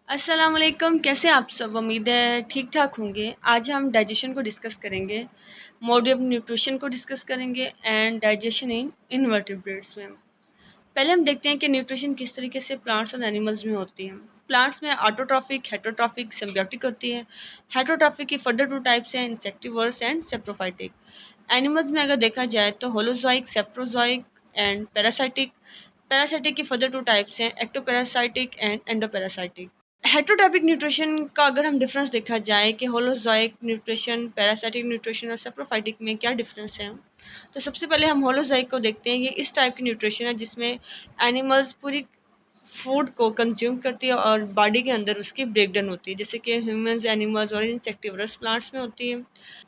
अस्सलाम वालेकुम। कैसे आप सब? उम्मीद है ठीक ठाक होंगे। आज हम डाइजेशन को डिस्कस करेंगे, मोड ऑफ न्यूट्रिशन को डिस्कस करेंगे एंड डाइजेशन इन इनवर्टिब्रेट्स में। पहले हम देखते हैं कि न्यूट्रिशन किस तरीके से प्लांट्स और एनिमल्स में होती है। प्लांट्स में ऑटोट्रॉफिक, हेटरोट्रॉफिक, सिम्बियोटिक होती है। हेटरोट्रॉफिक की फर्दर टू टाइप्स हैं, इंसेक्टिवर्स एंड सेप्रोफाइटिक। एनिमल्स में अगर देखा जाए तो होलोजोइक, सेप्रोजोइक एंड पैरासाइटिक। पैरासाइटिक की फर्दर टू टाइप्स हैं, एक्टोपैरासाइटिक एंड एंडोपैरासाइटिक। हेटरोट्रॉपिक न्यूट्रिशन का अगर हम डिफरेंस देखा जाए कि होलोजोइक न्यूट्रिशन, पैरासाइटिक न्यूट्रिशन और सेप्रोफाइटिक में क्या डिफरेंस है, तो सबसे पहले हम होलोजोइक को देखते हैं। ये इस टाइप की न्यूट्रिशन है जिसमें एनिमल्स पूरी फूड को कंज्यूम करती है और बॉडी के अंदर उसकी ब्रेकडाउन होती है, जैसे कि ह्यूमंस, एनिमल्स और इंसेक्टिवरस प्लांट्स में होती है।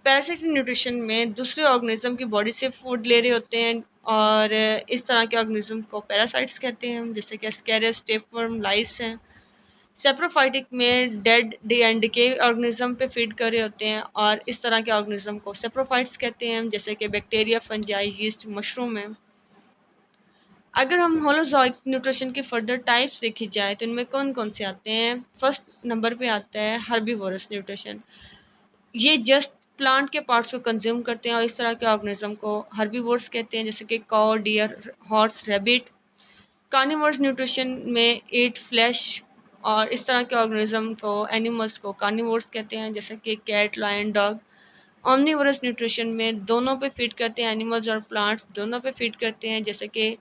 पैरासाइटिक न्यूट्रिशन में दूसरे ऑर्गेनिज्म की बॉडी से फूड ले रहे होते हैं और इस तरह के ऑर्गेनिज्म को पैरासाइट्स कहते हैं, जैसे कि एस्केरियस, टेपवर्म, लाइस हैं। सेप्रोफाइटिक में डेड डी एंड के ऑर्गेनिज्म पे फीड कर रहे होते हैं और इस तरह के ऑर्गेनिज्म को सेप्रोफाइट्स कहते हैं, जैसे कि बैक्टीरिया, फंजाई, यीस्ट, मशरूम है। अगर हम होलोजोइक न्यूट्रिशन की फर्दर टाइप्स देखी जाए तो इनमें कौन कौन से आते हैं। फर्स्ट नंबर पे आता है हर्बीवोरस न्यूट्रिशन। ये जस्ट प्लांट के पार्ट्स को कंज्यूम करते हैं और इस तरह के ऑर्गेनिज्म को हर्बीवोर्स कहते हैं, जैसे कि cow, deer, horse, rabbit. Carnivorous nutrition में ईट फ्लैश और इस तरह के ऑर्गेनिज्म को, एनिमल्स को कार्निवोर्स कहते हैं, जैसे कि cat, lion, dog. Omnivorous nutrition में दोनों पे फीड करते हैं, एनिमल्स और प्लांट्स दोनों पे फीड करते हैं, जैसे कि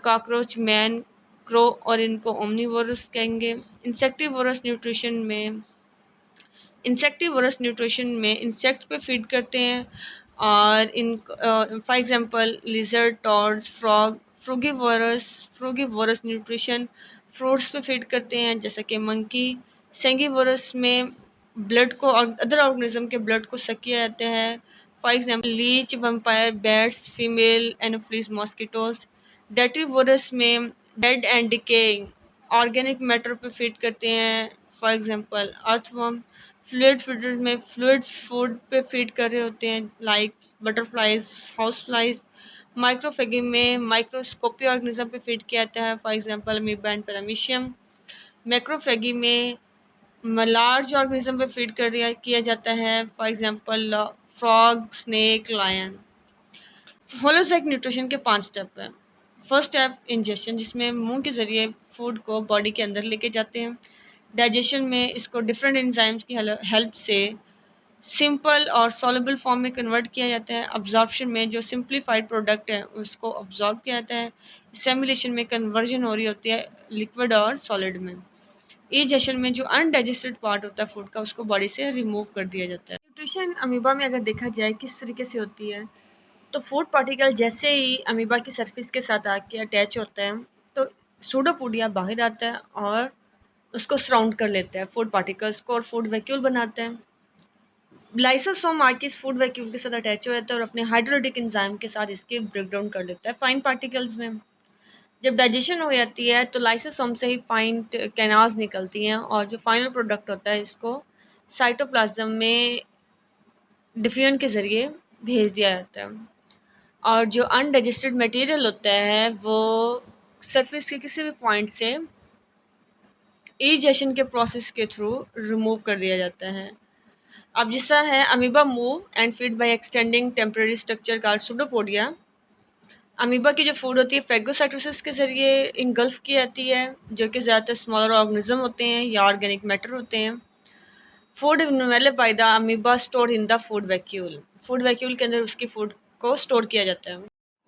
कॉकरोच, मैन, क्रो, और इनको ओमनीवोरस कहेंगे। इंसेक्टिवोरस न्यूट्रिशन में इंसेक्ट्स पे फीड करते हैं और इन for example lizard, torch, frog. Frugivorous nutrition fruits पे फीड करते हैं, जैसे कि मंकी। सेंगीवोरस में ब्लड को और अदर ऑर्गेनिज्म के ब्लड को सक किया जाता है, for example leech, vampire, bats, female anopheles, mosquitoes. Detritivorous में dead and decaying organic matter पे फीड करते हैं, for example earthworm. Fluid feeders में फ्लूइड फूड पे फीड कर रहे होते हैं, like butterflies, house flies. Microphagy में माइक्रोस्कोपी ऑर्गेनिज्म पे फीड किया जाता है, for example amoeba and paramecium. Macrophagy में लार्ज ऑर्गेनिज्म पे फीड किया जाता है, for example frog, snake, lion. Holozoic nutrition के 5 स्टेप हैं। फर्स्ट स्टेप इंजेशन, जिसमें मुंह के जरिए फूड को बॉडी के अंदर लेके जाते हैं। डाइजेशन में इसको डिफरेंट एंजाइम्स की हेल्प से सिंपल और सॉल्युबल फॉर्म में कन्वर्ट किया जाता है। अब्जॉर्प्शन में जो सिंप्लीफाइड प्रोडक्ट है उसको अब्जॉर्ब किया जाता है। एसिमिलेशन में कन्वर्जन हो रही होती है लिक्विड और सॉलिड में। डाइजेशन में जो अनडाइजेस्टेड पार्ट होता है फूड का, उसको बॉडी से रिमूव कर दिया जाता है। न्यूट्रिशन अमीबा में अगर देखा जाए किस तरीके से होती है, तो फूड पार्टिकल जैसे ही अमीबा की सरफेस के साथ आके अटैच होता है तो सूडोपोडिया बाहर आता है और उसको सराउंड कर लेता है फूड पार्टिकल्स को और फूड वैक्यूल बनाता है। लाइसोसोम आके इस फूड वैक्यूल के साथ अटैच हो जाता है और अपने हाइड्रोलिटिक एंजाइम के साथ इसके ब्रेकडाउन कर लेता है फाइन पार्टिकल्स में। जब डाइजेशन हो जाती है तो लाइसोसोम से ही फाइन कैनाल्स निकलती हैं और जो फाइनल प्रोडक्ट होता है इसको साइटोप्लाज्म में डिफियन के ज़रिए भेज दिया जाता है और जो अनडाइजेस्टेड मटेरियल होता है वो सरफेस के किसी भी पॉइंट से डाइजेशन के प्रोसेस के थ्रू रिमूव कर दिया जाता है। अब जैसा है amoeba move and feed by extending temporary structure called pseudopodia. Amoeba की जो फूड होती है फेगोसाइटोसिस के ज़रिए इंगल्फ की जाती है, जो कि ज़्यादातर स्मॉलर ऑर्गेनिज्म होते हैं या ऑर्गेनिक मैटर होते हैं। Food developed by the amoeba store in the food vacuole. Food vacuole के अंदर उसकी फूड को स्टोर किया जाता है।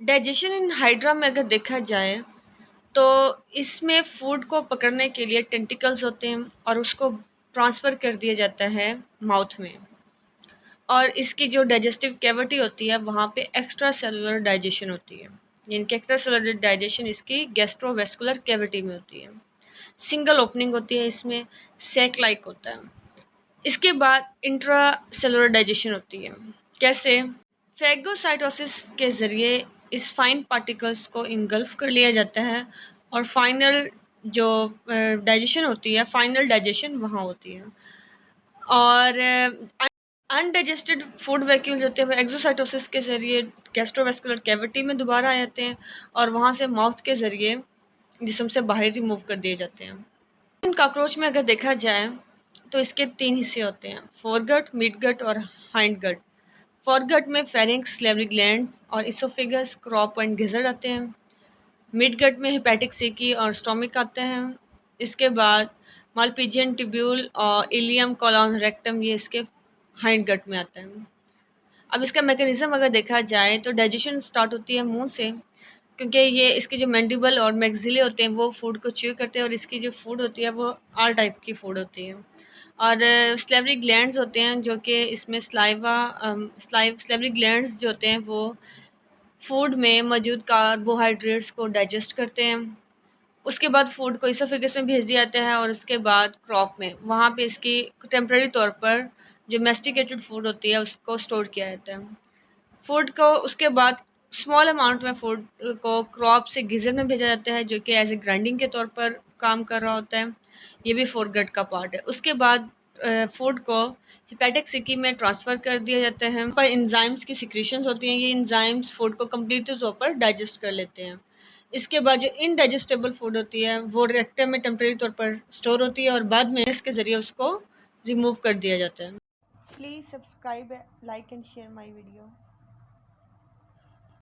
डाइजेशन इन हाइड्रा में अगर देखा जाए तो इसमें फूड को पकड़ने के लिए टेंटिकल्स होते हैं और उसको ट्रांसफ़र कर दिया जाता है माउथ में, और इसकी जो डाइजेस्टिव कैविटी होती है वहाँ पे एक्स्ट्रा सेलुलर डाइजेशन होती है, यानी कि एक्स्ट्रा सेलुलर डाइजेशन इसकी गैस्ट्रोवेस्कुलर कैविटी में होती है। सिंगल ओपनिंग होती है, इसमें सैक लाइक होता है। इसके बाद इंट्रा सेलुलर डाइजेशन होती है। कैसे? फेगोसाइटोसिस के ज़रिए इस फाइन पार्टिकल्स को इंगल्फ कर लिया जाता है और फाइनल जो डाइजेशन होती है, फाइनल डाइजेशन वहाँ होती है। और अनडाइजेस्टेड फूड वैक्यूल जो होते हैं वो एक्सोसाइटोसिस के ज़रिए गैस्ट्रोवेस्कुलर कैविटी में दोबारा आ जाते हैं और वहाँ से माउथ के ज़रिए जिस्म से बाहर रिमूव कर दिए जाते हैं। कॉकरोच में अगर देखा जाए तो इसके 3 हिस्से होते हैं, फोरगट, मिडगट और हाइंडगट। फोरगट में फेरिंक्स, सैलिवरी ग्लैंड्स और इसोफेगस, क्रॉप एंड गिज़र्ड आते हैं। मिडगट में हेपेटिक सेकी और स्टोमिक आते हैं। इसके बाद मालपीजियन ट्यूब्यूल और इलियम कोलोन रेक्टम, ये इसके हाइंडगट में आते हैं। अब इसका मैकेनिज्म अगर देखा जाए तो डाइजेशन स्टार्ट होती है मुंह से, क्योंकि ये इसके जो मैंडिबल और मैक्सिले होते हैं वो फूड को च्यू करते हैं, और इसकी जो फूड होती है वो आल टाइप की फूड होती है। और स्लेवरी ग्लैंड्स होते हैं जो कि इसमें स्लेवरी ग्लैंड्स जो होते हैं वो फूड में मौजूद कार्बोहाइड्रेट्स को डाइजेस्ट करते हैं। उसके बाद फूड को इसोफेगस में भेज दिया जाता है, और उसके बाद क्रॉप में वहाँ पे इसकी टेम्परेरी तौर पर जो मेस्टिकेटेड फूड होती है उसको स्टोर किया जाता है। फूड को उसके बाद स्मॉल अमाउंट में फूड को क्रॉप से गीज़र में भेजा जाता है, जो कि एज ए ग्राइंडिंग के तौर पर काम कर रहा होता है। ये भी फोरगट का पार्ट है। उसके बाद फूड को हेपेटिक सिकी में ट्रांसफ़र कर दिया जाता है। पर इंजाइम्स की सिक्रीशंस होती हैं, ये इंजाइम्स फूड को कम्प्लीट तौर पर डाइजेस्ट कर लेते हैं। इसके बाद जो इनडाइजेस्टेबल फूड होती है वो रेक्टम में टेम्परेरी तौर पर स्टोर होती है, और बाद में इसके ज़रिए उसको रिमूव कर दिया जाता है। Please subscribe, like and share my video.